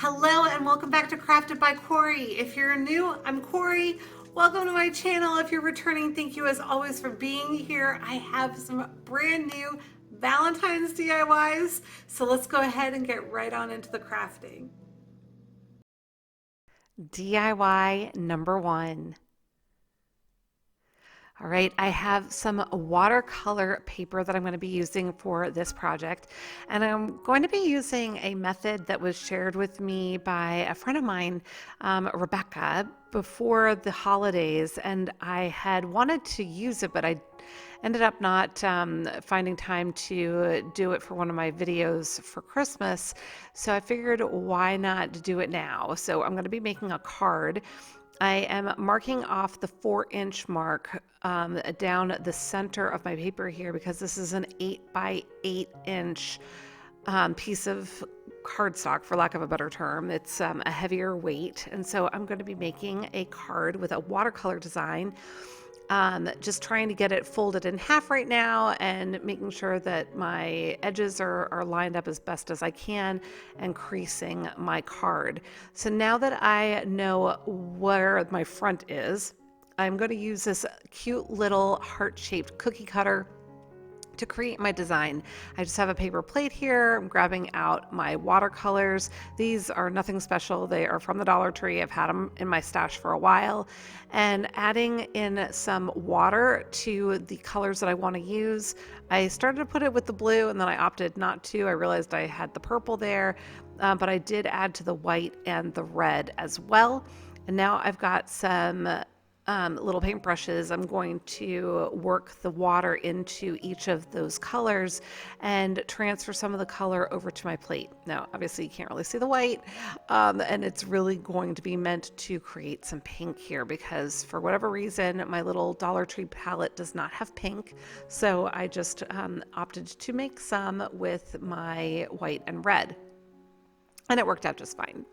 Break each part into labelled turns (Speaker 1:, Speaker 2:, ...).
Speaker 1: Hello and welcome back to Crafted by Corie. If you're new, I'm Corie. Welcome to my channel. If you're returning, thank you as always for being here. I have some brand new Valentine's DIYs. So let's go ahead and get right on into the crafting. DIY number one. All right, I have some watercolor paper that I'm going to be using for this project, and I'm going to be using a method that was shared with me by a friend of mine, Rebecca, before the holidays, and I had wanted to use it, but I ended up not finding time to do it for one of my videos for Christmas, so I figured why not do it now. So I'm going to be making a card. I am marking off the 4-inch mark down the center of my paper here because this is an 8 by 8 inch piece of cardstock, for lack of a better term. It's a heavier weight, and so I'm going to be making a card with a watercolor design. Just trying to get it folded in half right now and making sure that my edges are lined up as best as I can and creasing my card. So now that I know where my front is, I'm going to use this cute little heart-shaped cookie cutter to create my design. I just have a paper plate here. I'm grabbing out my watercolors. These are nothing special. They are from the Dollar Tree. I've had them in my stash for a while. And adding in some water to the colors that I want to use. I started to put it with the blue and then I opted not to. I realized I had the purple there, but I did add to the white and the red as well. And now I've got some little paintbrushes. I'm going to work the water into each of those colors and transfer some of the color over to my plate. Now, obviously you can't really see the white, and it's really going to be meant to create some pink here because for whatever reason, my little Dollar Tree palette does not have pink. So I just opted to make some with my white and red. And it worked out just fine.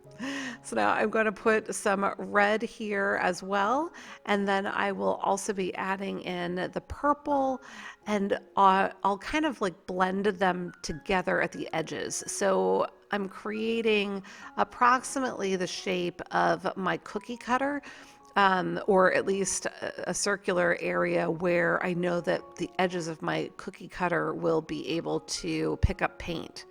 Speaker 1: So now I'm going to put some red here as well. And then I will also be adding in the purple, and I'll kind of like blend them together at the edges. So I'm creating approximately the shape of my cookie cutter, or at least a circular area where I know that the edges of my cookie cutter will be able to pick up paint.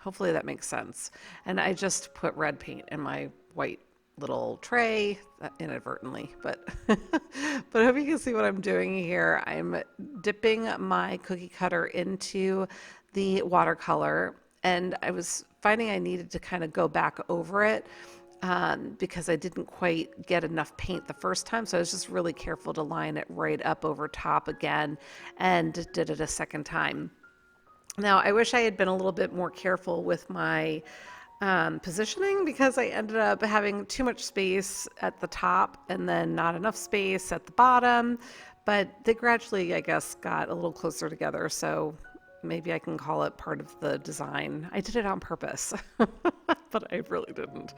Speaker 1: Hopefully that makes sense. And I just put red paint in my white little tray inadvertently, but but I hope you can see what I'm doing here. I'm dipping my cookie cutter into the watercolor, and I was finding I needed to kind of go back over it because I didn't quite get enough paint the first time. So I was just really careful to line it right up over top again and did it a second time. Now, I wish I had been a little bit more careful with my positioning because I ended up having too much space at the top and then not enough space at the bottom, but they gradually, I guess, got a little closer together, so maybe I can call it part of the design. I did it on purpose, but I really didn't.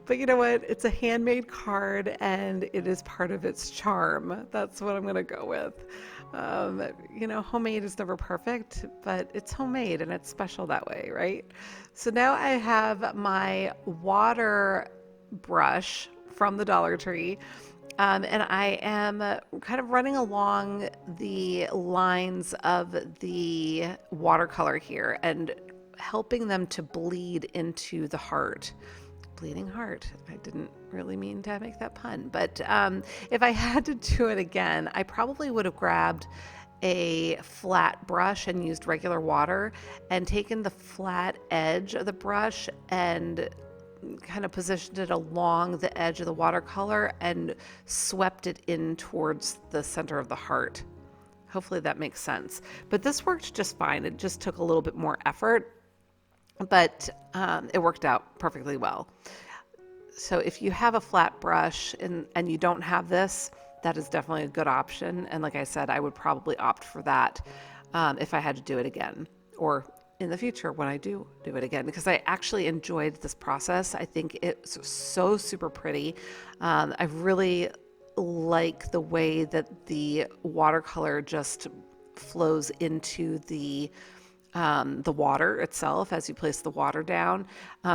Speaker 1: But you know what? It's a handmade card and it is part of its charm. That's what I'm going to go with. You know, homemade is never perfect, but it's homemade and it's special that way, right? So now I have my water brush from the Dollar Tree, and I am kind of running along the lines of the watercolor here and helping them to bleed into the heart. Bleeding heart. I didn't really mean to make that pun, but if I had to do it again, I probably would have grabbed a flat brush and used regular water and taken the flat edge of the brush and kind of positioned it along the edge of the watercolor and swept it in towards the center of the heart. Hopefully that makes sense. But this worked just fine. It just took a little bit more effort, but it worked out perfectly well. So if you have a flat brush and you don't have this, that is definitely a good option. And like I said, I would probably opt for that if I had to do it again, or in the future when I do it again, because I actually enjoyed this process. I think it's so super pretty. I really like the way that the watercolor just flows into the the water itself as you place the water down.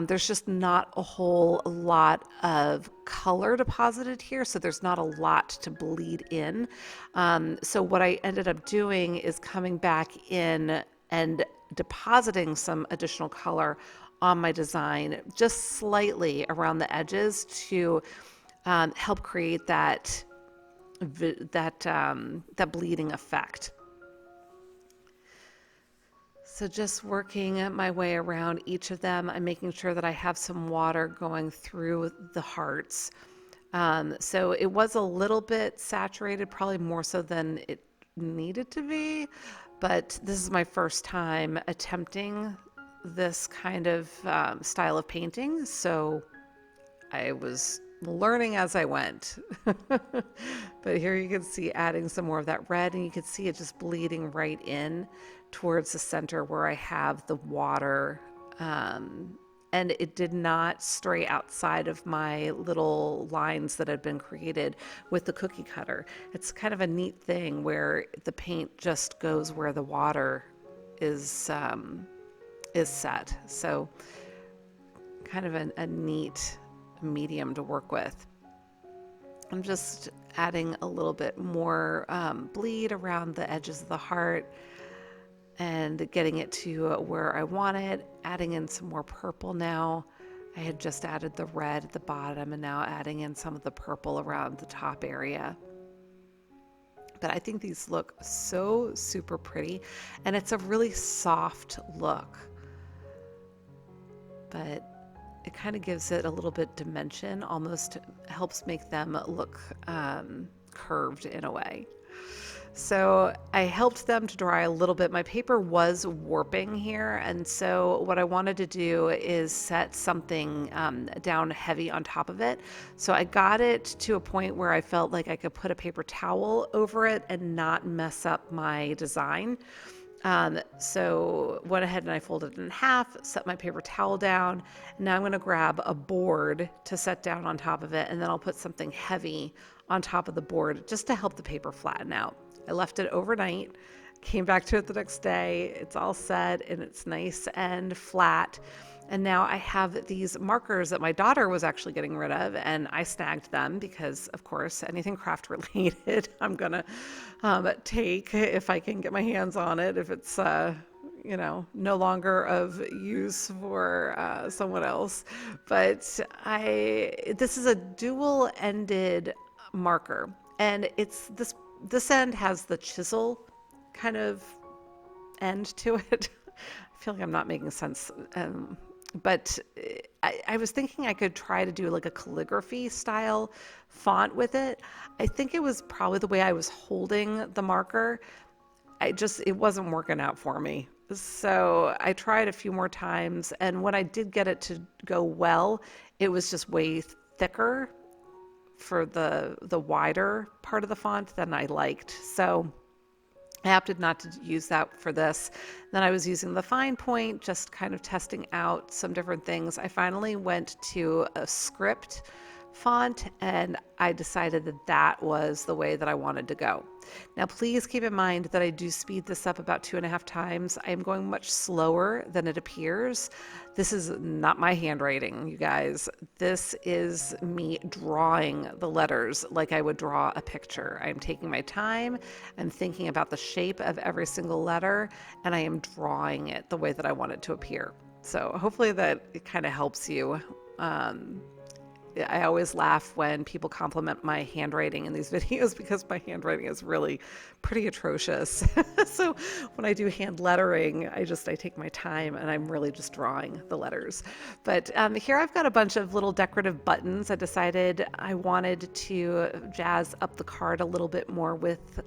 Speaker 1: There's just not a whole lot of color deposited here, so there's not a lot to bleed in. So what I ended up doing is coming back in and depositing some additional color on my design just slightly around the edges to help create that bleeding effect. So just working my way around each of them, I'm making sure that I have some water going through the hearts. So it was a little bit saturated, probably more so than it needed to be, but this is my first time attempting this kind of style of painting, so I was learning as I went. But here you can see adding some more of that red, and you can see it just bleeding right in towards the center where I have the water. And it did not stray outside of my little lines that had been created with the cookie cutter. It's kind of a neat thing where the paint just goes where the water is set. So kind of a neat medium to work with. I'm just adding a little bit more bleed around the edges of the heart and getting it to where I want it, adding in some more purple now. I had just added the red at the bottom and now adding in some of the purple around the top area. But I think these look so super pretty, and it's a really soft look, but it kind of gives it a little bit dimension, almost helps make them look curved in a way. So I helped them to dry a little bit. My paper was warping here, and so what I wanted to do is set something down heavy on top of it. So I got it to a point where I felt like I could put a paper towel over it and not mess up my design. So went ahead and I folded it in half, set my paper towel down. Now I'm going to grab a board to set down on top of it, and then I'll put something heavy on top of the board just to help the paper flatten out. I left it overnight, came back to it the next day. It's all set and it's nice and flat. And now I have these markers that my daughter was actually getting rid of, and I snagged them because, of course, anything craft related, I'm gonna take if I can get my hands on it, if it's no longer of use for someone else. But this is a dual-ended marker, and it's this end has the chisel kind of end to it. I feel like I'm not making sense. But I was thinking I could try to do like a calligraphy style font with it. I think it was probably the way I was holding the marker. It wasn't working out for me. So I tried a few more times, and when I did get it to go well, it was just way thicker for the wider part of the font than I liked. So I opted not to use that for this. Then I was using the fine point, just kind of testing out some different things. I finally went to a script font, and I decided that that was the way that I wanted to go. Now, please keep in mind that I do speed this up about 2.5 times. I am going much slower than it appears. This is not my handwriting, you guys. This is me drawing the letters like I would draw a picture. I'm taking my time, I'm thinking about the shape of every single letter, and I am drawing it the way that I want it to appear. So hopefully that it kind of helps you. I always laugh when people compliment my handwriting in these videos because my handwriting is really pretty atrocious. So when I do hand lettering, I take my time and I'm really just drawing the letters. But here I've got a bunch of little decorative buttons. I decided I wanted to jazz up the card a little bit more with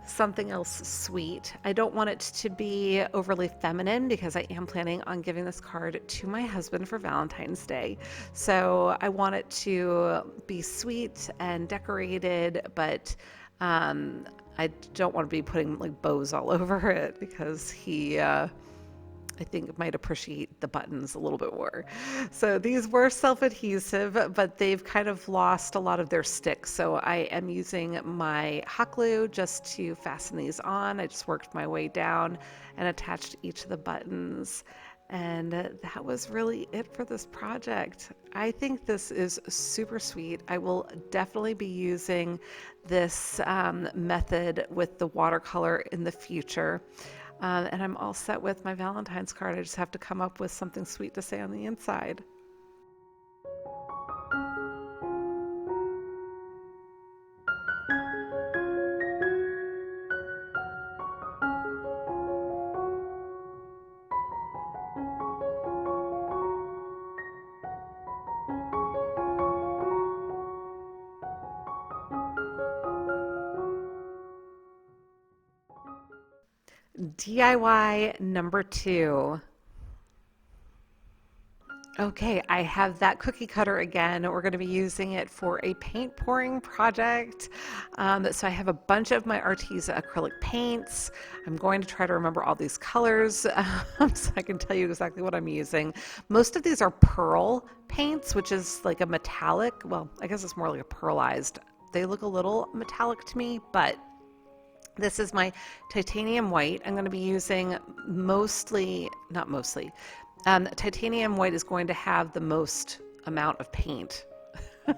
Speaker 1: something else sweet. I don't want it to be overly feminine because I am planning on giving this card to my husband for Valentine's Day. So I want it to be sweet and decorated, but I don't want to be putting like bows all over it because he I think might appreciate the buttons a little bit more. So these were self-adhesive, but they've kind of lost a lot of their stick. So I am using my hot glue just to fasten these on. I just worked my way down and attached each of the buttons. And that was really it for this project. I think this is super sweet. I will definitely be using this method with the watercolor in the future. And I'm all set with my Valentine's card. I just have to come up with something sweet to say on the inside. DIY number 2. Okay, I have that cookie cutter again. We're going to be using it for a paint pouring project. So I have a bunch of my Arteza acrylic paints. I'm going to try to remember all these colors so I can tell you exactly what I'm using. Most of these are pearl paints, which is like a metallic. Well, I guess it's more like a pearlized. They look a little metallic to me, but this is my titanium white. I'm going to be using titanium white is going to have the most amount of paint.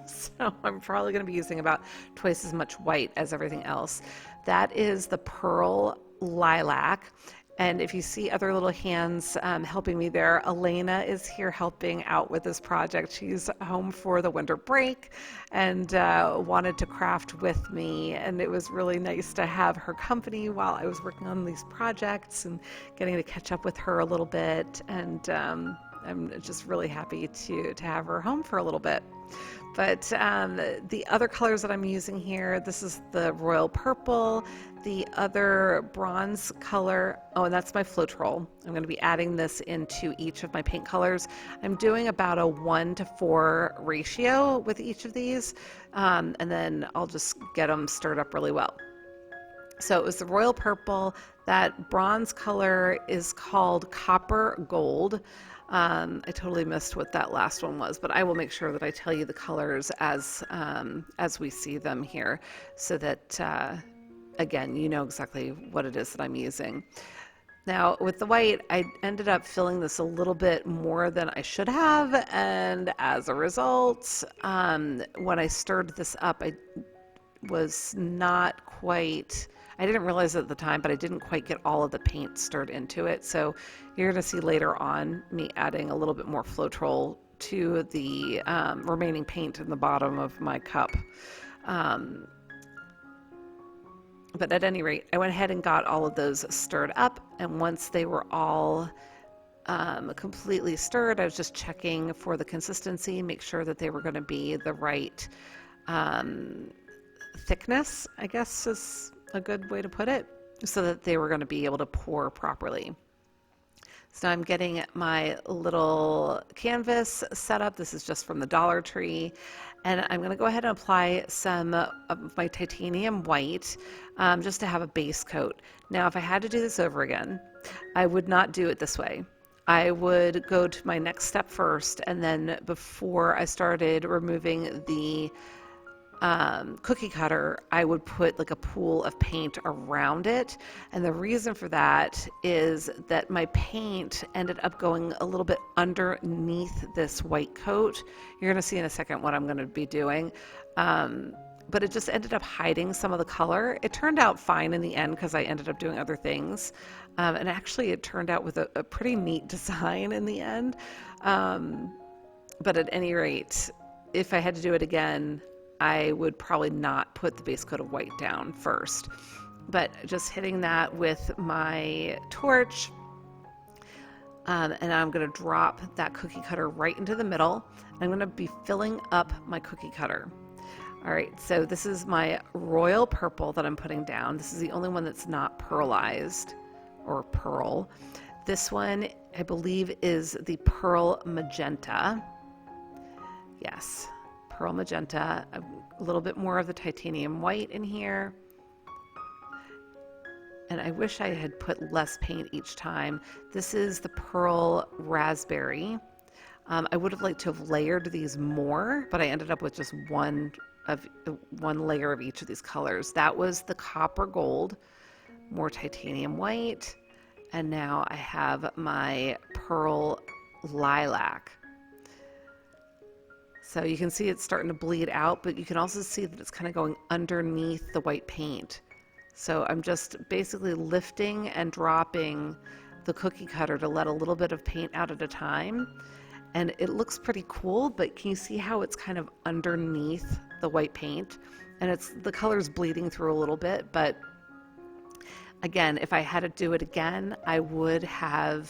Speaker 1: So I'm probably going to be using about twice as much white as everything else. That is the pearl lilac. And if you see other little hands helping me there, Elena is here helping out with this project. She's home for the winter break and wanted to craft with me. And it was really nice to have her company while I was working on these projects and getting to catch up with her a little bit. And I'm just really happy to have her home for a little bit. But the other colors that I'm using here, this is the royal purple, the other bronze color. Oh, and that's my Floetrol. I'm going to be adding this into each of my paint colors. I'm doing about a 1:4 ratio with each of these, and then I'll just get them stirred up really well. So it was the royal purple. That bronze color is called copper gold. I totally missed what that last one was, but I will make sure that I tell you the colors as we see them here, so that again, you know exactly what it is that I'm using. Now with the white, I ended up filling this a little bit more than I should have, and as a result, when I stirred this up, I was not quite, I didn't realize it at the time, but I didn't quite get all of the paint stirred into it. So you're going to see later on me adding a little bit more Floetrol to the remaining paint in the bottom of my cup. But at any rate, I went ahead and got all of those stirred up, and once they were all completely stirred, I was just checking for the consistency, make sure that they were going to be the right thickness, I guess is a good way to put it, so that they were going to be able to pour properly. So now I'm getting my little canvas set up. This is just from the Dollar Tree. And I'm going to go ahead and apply some of my titanium white just to have a base coat. Now, if I had to do this over again, I would not do it this way. I would go to my next step first, and then before I started removing the cookie cutter, I would put like a pool of paint around it. And the reason for that is that my paint ended up going a little bit underneath this white coat. You're going to see in a second what I'm going to be doing. But it just ended up hiding some of the color. It turned out fine in the end because I ended up doing other things. And actually it turned out with a pretty neat design in the end. But at any rate, if I had to do it again, I would probably not put the base coat of white down first, but just hitting that with my torch, and I'm going to drop that cookie cutter right into the middle. I'm going to be filling up my cookie cutter. All right, so this is my royal purple that I'm putting down. This is the only one that's not pearlized or pearl. This one, I believe, is the pearl magenta. Yes. Pearl magenta, a little bit more of the titanium white in here. and I wish I had put less paint each time. This is the Pearl Raspberry. I would have liked to have layered these more, but I ended up with just one layer of each of these colors. That was the Copper Gold, more titanium white, and now I have my Pearl Lilac. So you can see it's starting to bleed out, but you can also see that it's kind of going underneath the white paint. So I'm just basically lifting and dropping the cookie cutter to let a little bit of paint out at a time. And it looks pretty cool, but can you see how it's kind of underneath the white paint? And the color's bleeding through a little bit, but again, if I had to do it again, I would have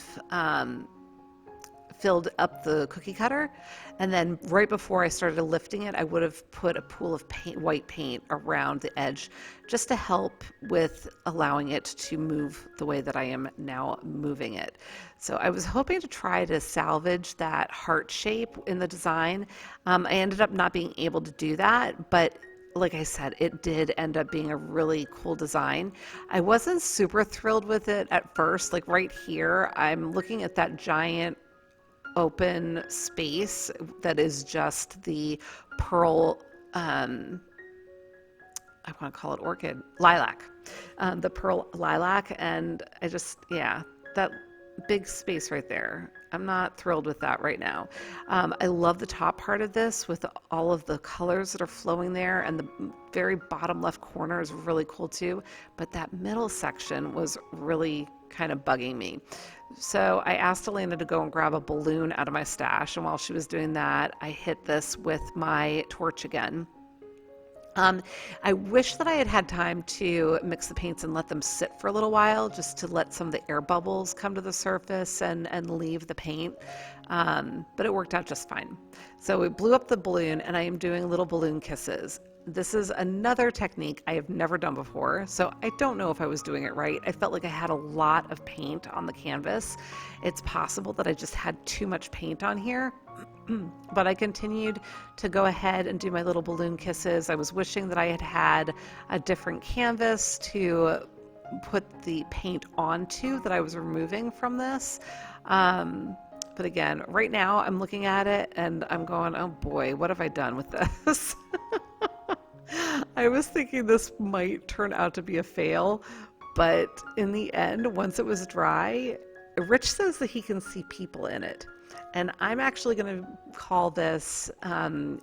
Speaker 1: filled up the cookie cutter, and then right before I started lifting it, I would have put a pool of white paint around the edge just to help with allowing it to move the way that I am now moving it. So I was hoping to try to salvage that heart shape in the design. I ended up not being able to do that, but like I said, it did end up being a really cool design. I wasn't super thrilled with it at first. Like right here, I'm looking at that giant open space that is just the pearl, I want to call it orchid, lilac, the pearl lilac, and yeah, that big space right there. I'm not thrilled with that right now. I love the top part of this with all of the colors that are flowing there, and the very bottom left corner is really cool too, but that middle section was really kind of bugging me. So I asked Elena to go and grab a balloon out of my stash, and while she was doing that, I hit this with my torch again. I wish that I had had time to mix the paints and let them sit for a little while, just to let some of the air bubbles come to the surface and leave the paint, but it worked out just fine. So we blew up the balloon, and I am doing little balloon kisses. This is another technique I have never done before, so I don't know if I was doing it right. I felt like I had a lot of paint on the canvas. It's possible that I just had too much paint on here, but I continued to go ahead and do my little balloon kisses. I was wishing that I had had a different canvas to put the paint onto that I was removing from this. But again, right now I'm looking at it and I'm going, oh boy, what have I done with this? I was thinking this might turn out to be a fail, but in the end, once it was dry, Rich says that he can see people in it. And I'm actually going to call this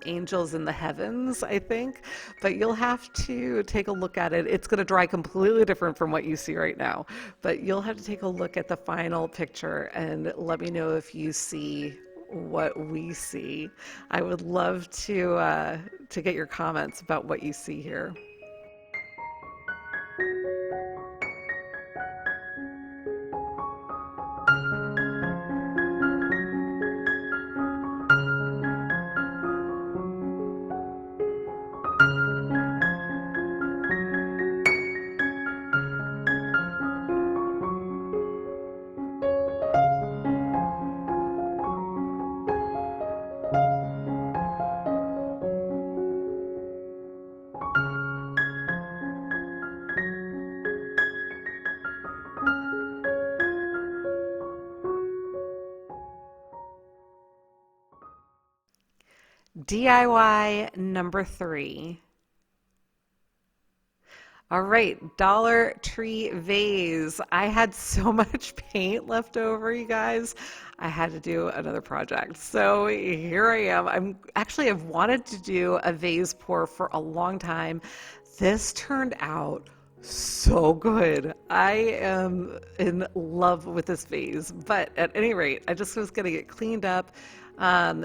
Speaker 1: Angels in the Heavens, I think, but you'll have to take a look at it. It's going to dry completely different from what you see right now, but you'll have to take a look at the final picture and let me know if you see what we see. I would love to get your comments about what you see here. DIY number 3. All right, Dollar Tree vase. I had so much paint left over, you guys. I had to do another project. So here I am. I've wanted to do a vase pour for a long time. This turned out so good. I am in love with this vase, but at any rate, I just was going to get cleaned up.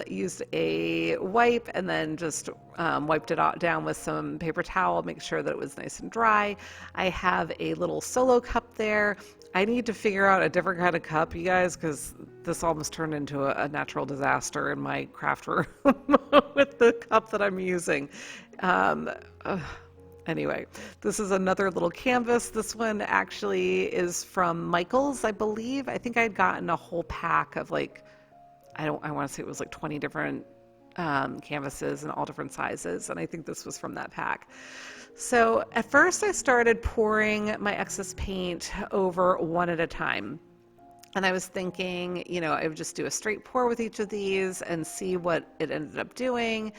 Speaker 1: Used a wipe and then just wiped it down with some paper towel, make sure that it was nice and dry. I have a little solo cup there. I need to figure out a different kind of cup, you guys, because this almost turned into a natural disaster in my craft room with the cup that I'm using. Anyway, this is another little canvas. This one actually is from Michael's, I believe. I think I'd gotten a whole pack of I want to say it was 20 different canvases and all different sizes, and I think this was from that pack. So at first I started pouring my excess paint over one at a time. And I was thinking, I would just do a straight pour with each of these and see what it ended up doing.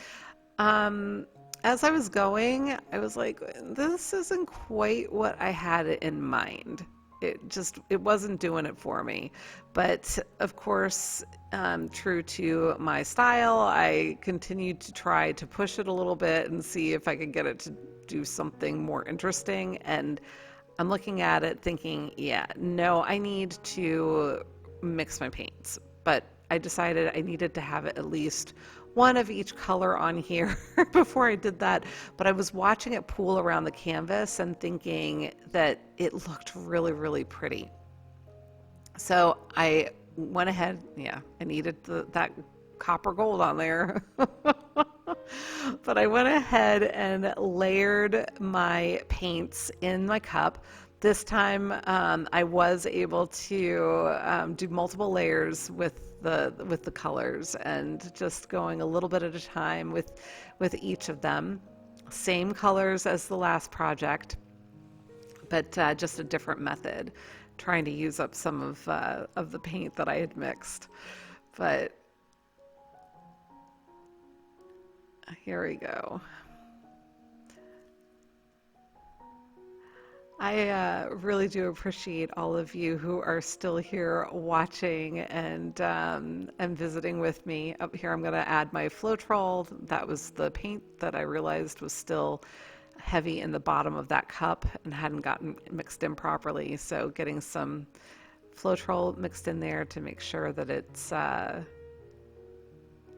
Speaker 1: Um, as I was going, I was like, this isn't quite what I had in mind. It wasn't doing it for me. But of course, true to my style, I continued to try to push it a little bit and see if I could get it to do something more interesting. And I'm looking at it thinking, yeah, no, I need to mix my paints. But I decided I needed to have at least one of each color on here before I did that. But I was watching it pool around the canvas and thinking that it looked really, really pretty. So I went ahead, yeah, I needed that copper gold on there. But I went ahead and layered my paints in my cup. This time I was able to do multiple layers with the colors and just going a little bit at a time with each of them. Same colors as the last project, but just a different method, trying to use up some of the paint that I had mixed. But here we go. I really do appreciate all of you who are still here watching and visiting with me. Up here I'm going to add my Floetrol. That was the paint that I realized was still heavy in the bottom of that cup and hadn't gotten mixed in properly. So getting some Floetrol mixed in there to make sure that it's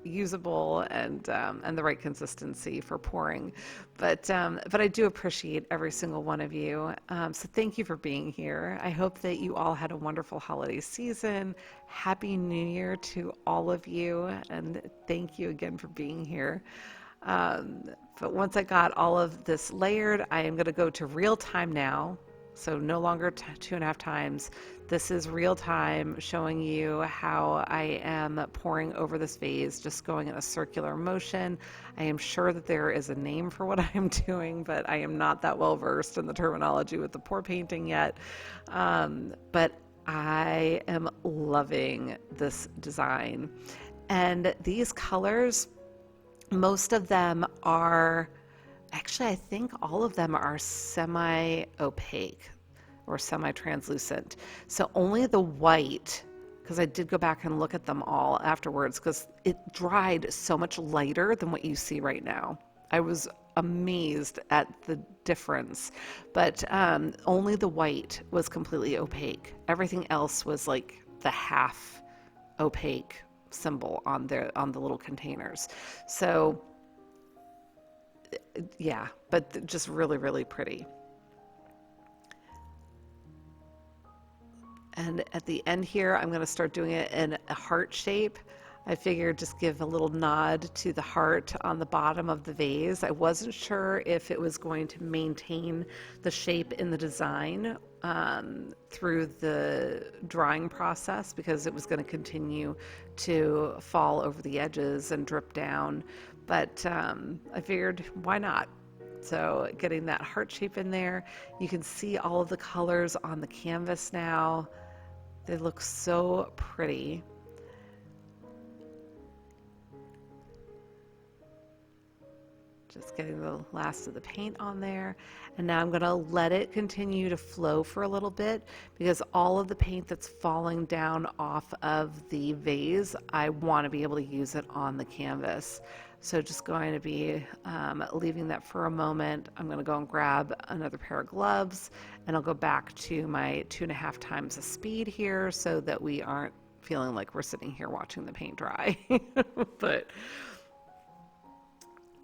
Speaker 1: usable and the right consistency for pouring. But I do appreciate every single one of you. So thank you for being here. I hope that you all had a wonderful holiday season. Happy New Year to all of you, and thank you again for being here. But once I got all of this layered, I am going to go to real time now. So no longer 2.5 times. This is real time, showing you how I am pouring over this vase, just going in a circular motion. I am sure that there is a name for what I am doing, but I am not that well versed in the terminology with the pour painting yet. But I am loving this design. And these colors, most of them are, actually, I think all of them are semi-opaque or semi-translucent. So only the white, because I did go back and look at them all afterwards, because it dried so much lighter than what you see right now. I was amazed at the difference, but only the white was completely opaque. Everything else was like the half opaque symbol on the little containers. So yeah, but just really, really pretty. And at the end here, I'm going to start doing it in a heart shape. I figured just give a little nod to the heart on the bottom of the vase. I wasn't sure if it was going to maintain the shape in the design through the drying process, because it was going to continue to fall over the edges and drip down. But I figured, why not? So getting that heart shape in there, you can see all of the colors on the canvas now. They look so pretty. Just getting the last of the paint on there. And now I'm going to let it continue to flow for a little bit, because all of the paint that's falling down off of the vase, I want to be able to use it on the canvas. So just going to be leaving that for a moment. I'm going to go and grab another pair of gloves, and I'll go back to my 2.5 times the speed here, so that we aren't feeling like we're sitting here watching the paint dry. But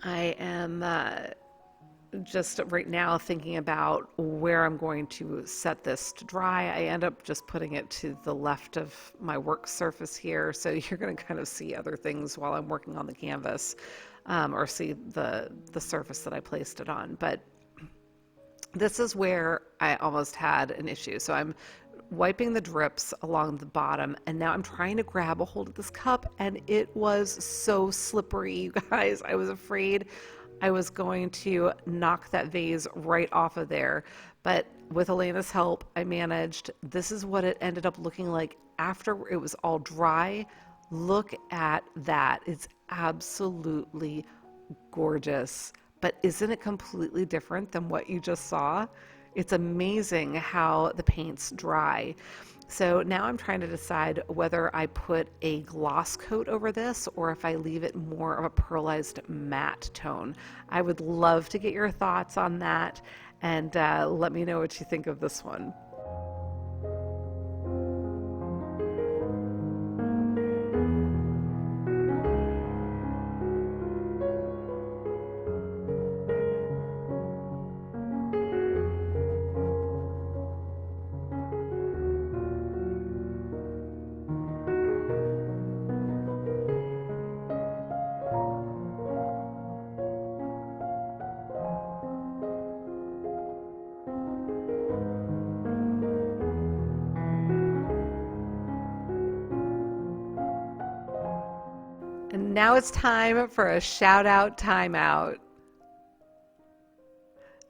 Speaker 1: I am just right now thinking about where I'm going to set this to dry. I end up just putting it to the left of my work surface here, so you're going to kind of see other things while I'm working on the canvas, or see the surface that I placed it on. But this is where I almost had an issue. So I'm wiping the drips along the bottom, and now I'm trying to grab a hold of this cup, and it was so slippery, you guys. I was afraid I was going to knock that vase right off of there. But with Elena's help, I managed. This is what it ended up looking like after it was all dry. Look at that. It's absolutely gorgeous. But isn't it completely different than what you just saw? It's amazing how the paint's dry. So now I'm trying to decide whether I put a gloss coat over this or if I leave it more of a pearlized matte tone. I would love to get your thoughts on that, and let me know what you think of this one. And now it's time for a shout out timeout.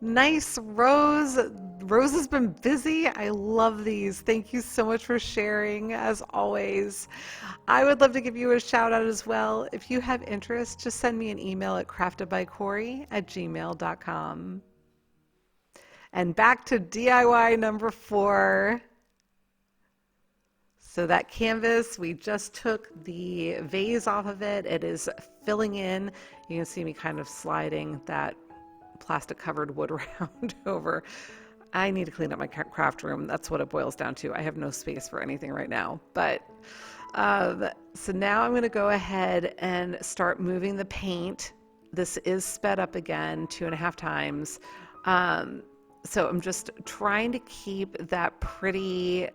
Speaker 1: Nice, Rose. Rose has been busy. I love these. Thank you so much for sharing, as always. I would love to give you a shout out as well. If you have interest, just send me an email at craftedbycorie@gmail.com. And back to DIY number 4. So that canvas, we just took the vase off of it. It is filling in. You can see me kind of sliding that plastic covered wood around over. I need to clean up my craft room. That's what it boils down to. I have no space for anything right now. But so now I'm going to go ahead and start moving the paint. This is sped up again 2.5 times. So I'm just trying to keep that pretty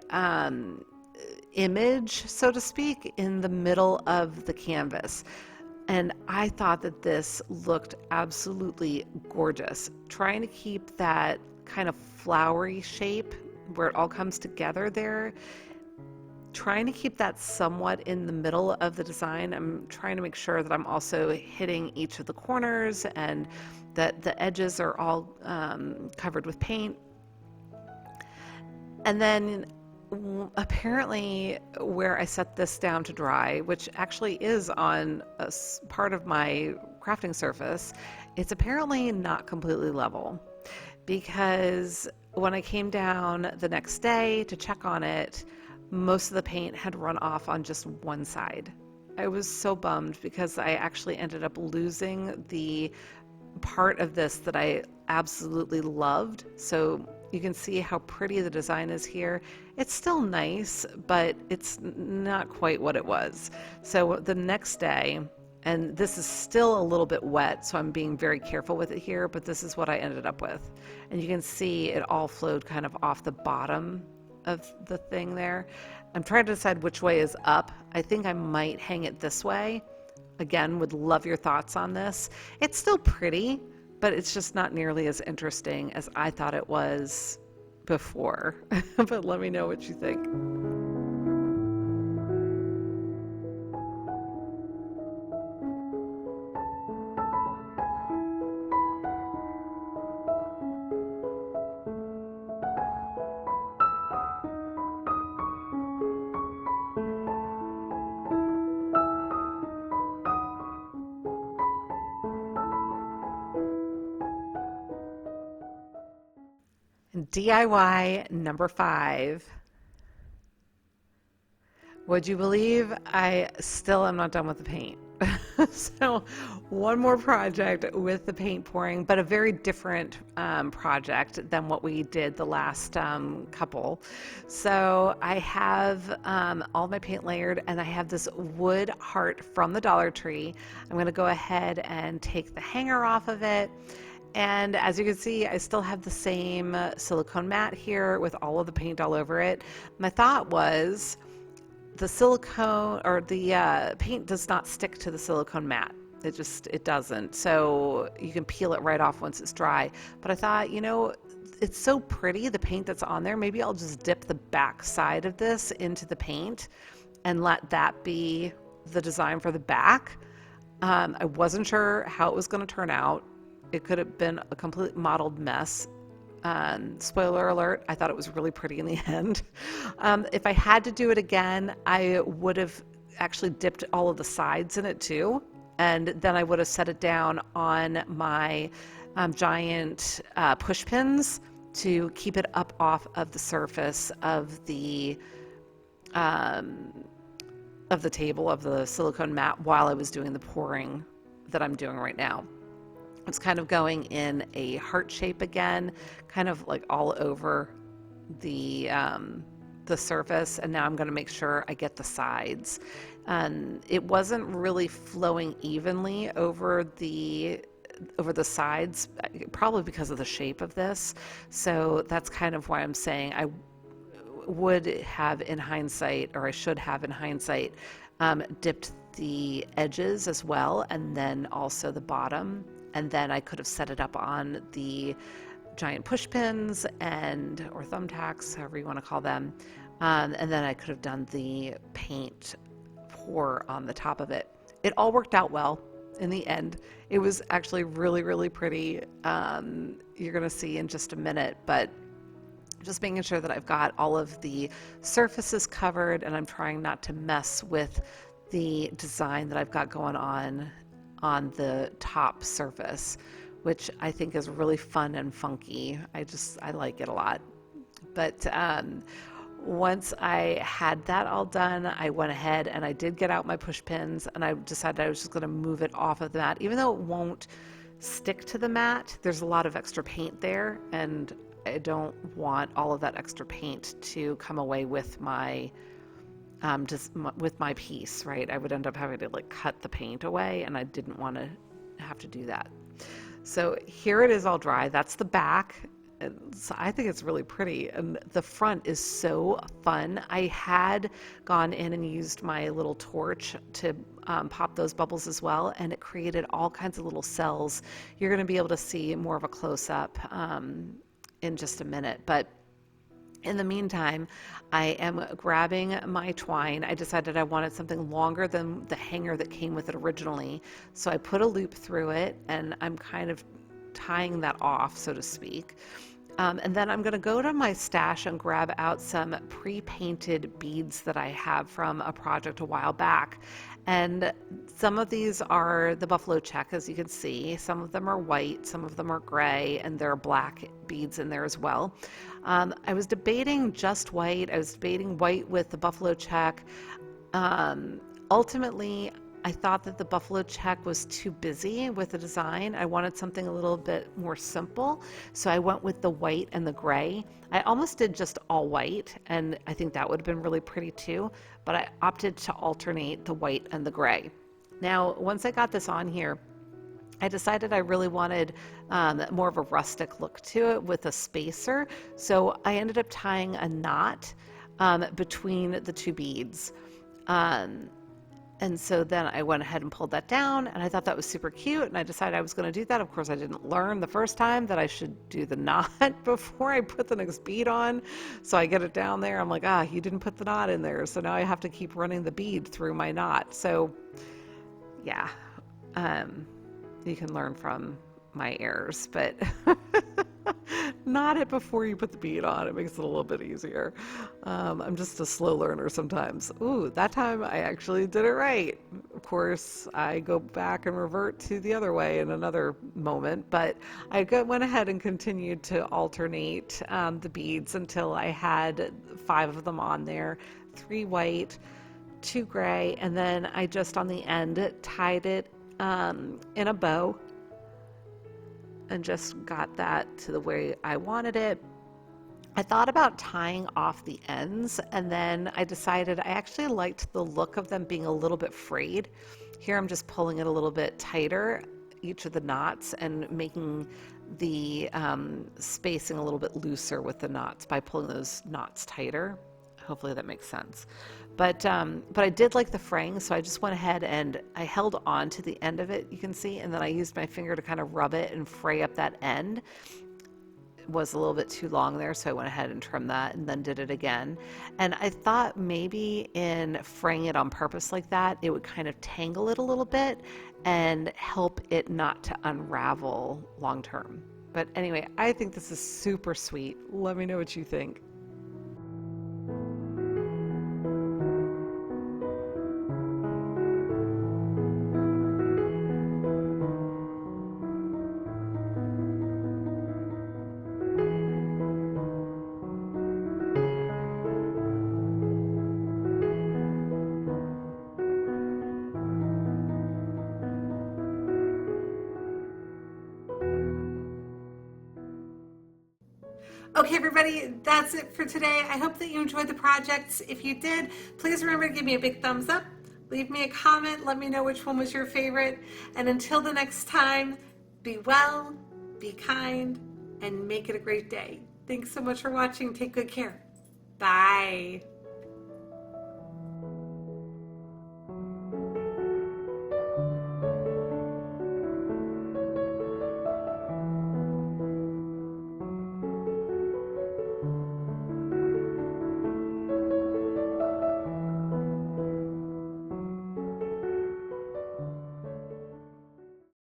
Speaker 1: image, so to speak, in the middle of the canvas. And I thought that this looked absolutely gorgeous. Trying to keep that kind of flowery shape where it all comes together there. Trying to keep that somewhat in the middle of the design. I'm trying to make sure that I'm also hitting each of the corners and that the edges are all covered with paint. And then apparently where I set this down to dry, which actually is on a part of my crafting surface, it's apparently not completely level, because when I came down the next day to check on it, most of the paint had run off on just one side. I was so bummed because I actually ended up losing the part of this that I absolutely loved. So you can see how pretty the design is here. It's still nice, but it's not quite what it was. So the next day, and this is still a little bit wet, so I'm being very careful with it here, but this is what I ended up with. And you can see it all flowed kind of off the bottom of the thing there. I'm trying to decide which way is up. I think I might hang it this way. Again, would love your thoughts on this. It's still pretty, but it's just not nearly as interesting as I thought it was before. But let me know what you think. DIY number 5. Would you believe I still am not done with the paint? So one more project with the paint pouring, but a very different project than what we did the last couple. So I have all my paint layered, and I have this wood heart from the Dollar Tree. I'm going to go ahead and take the hanger off of it. And as you can see, I still have the same silicone mat here with all of the paint all over it. My thought was the silicone or the paint does not stick to the silicone mat. It doesn't. So you can peel it right off once it's dry. But I thought, you know, it's so pretty, the paint that's on there. Maybe I'll just dip the back side of this into the paint and let that be the design for the back. I wasn't sure how it was going to turn out. it could have been a complete mottled mess. Spoiler alert, I thought it was really pretty in the end. If I had to do it again, I would have actually dipped all of the sides in it too. And then I would have set it down on my giant push pins to keep it up off of the surface of the table, of the silicone mat, while I was doing the pouring that I'm doing right now. It's kind of going in a heart shape again, kind of like all over the surface, and now I'm going to make sure I get the sides. It wasn't really flowing evenly over the sides, probably because of the shape of this. So that's kind of why I'm saying I would have in hindsight, or I should have in hindsight, dipped the edges as well, and then also the bottom, and then I could have set it up on the giant push pins or thumbtacks, however you want to call them, and then I could have done the paint pour on the top of it. It all worked out well in the end. It was actually really, really pretty. You're going to see in just a minute, but just making sure that I've got all of the surfaces covered, and I'm trying not to mess with the design that I've got going on the top surface, which I think is really fun and funky. I like it a lot. But once I had that all done, I went ahead and I did get out my push pins, and I decided I was just going to move it off of the mat. Even though it won't stick to the mat, there's a lot of extra paint there, and I don't want all of that extra paint to come away with my with my piece, right? I would end up having to like cut the paint away, and I didn't want to have to do that. So here it is all dry. That's the back. So I think it's really pretty, and the front is so fun. I had gone in and used my little torch to pop those bubbles as well, and it created all kinds of little cells. You're going to be able to see more of a close-up in just a minute, but in the meantime, I am grabbing my twine. I decided I wanted something longer than the hanger that came with it originally, so I put a loop through it, and I'm kind of tying that off, so to speak. And then I'm going to go to my stash and grab out some pre-painted beads that I have from a project a while back. And some of these are the buffalo check, as you can see. Some of them are white, some of them are gray, and there are black beads in there as well. I was debating just white. I was debating white with the buffalo check. Ultimately, I thought that the buffalo check was too busy with the design. I wanted something a little bit more simple, so I went with the white and the gray. I almost did just all white, and I think that would have been really pretty too, but I opted to alternate the white and the gray. Now, once I got this on here, I decided I really wanted more of a rustic look to it with a spacer, so I ended up tying a knot between the two beads. And so then I went ahead and pulled that down, and I thought that was super cute, and I decided I was going to do that. Of course, I didn't learn the first time that I should do the knot before I put the next bead on. So I get it down there. I'm like, you didn't put the knot in there. So now I have to keep running the bead through my knot. So yeah, you can learn from my errors, but knot it before you put the bead on. It makes it a little bit easier. I'm just a slow learner sometimes. Ooh, that time I actually did it right. Of course, I go back and revert to the other way in another moment, but I went ahead and continued to alternate the beads until I had 5 of them on there, 3 white, 2 gray, and then I just on the end tied it in a bow and just got that to the way I wanted it. I thought about tying off the ends, and then I decided I actually liked the look of them being a little bit frayed. Here I'm just pulling it a little bit tighter, each of the knots, and making the spacing a little bit looser with the knots by pulling those knots tighter. Hopefully that makes sense. But I did like the fraying, so I just went ahead and I held on to the end of it, you can see, and then I used my finger to kind of rub it and fray up that end. was a little bit too long there, so I went ahead and trimmed that and then did it again. And I thought maybe in fraying it on purpose like that, it would kind of tangle it a little bit and help it not to unravel long term. But anyway, I think this is super sweet. Let me know what you think. Okay, everybody, that's it for today. I hope that you enjoyed the projects. If you did, please remember to give me a big thumbs up. Leave me a comment. Let me know which one was your favorite. And until the next time, be well, be kind, and make it a great day. Thanks so much for watching. Take good care. Bye.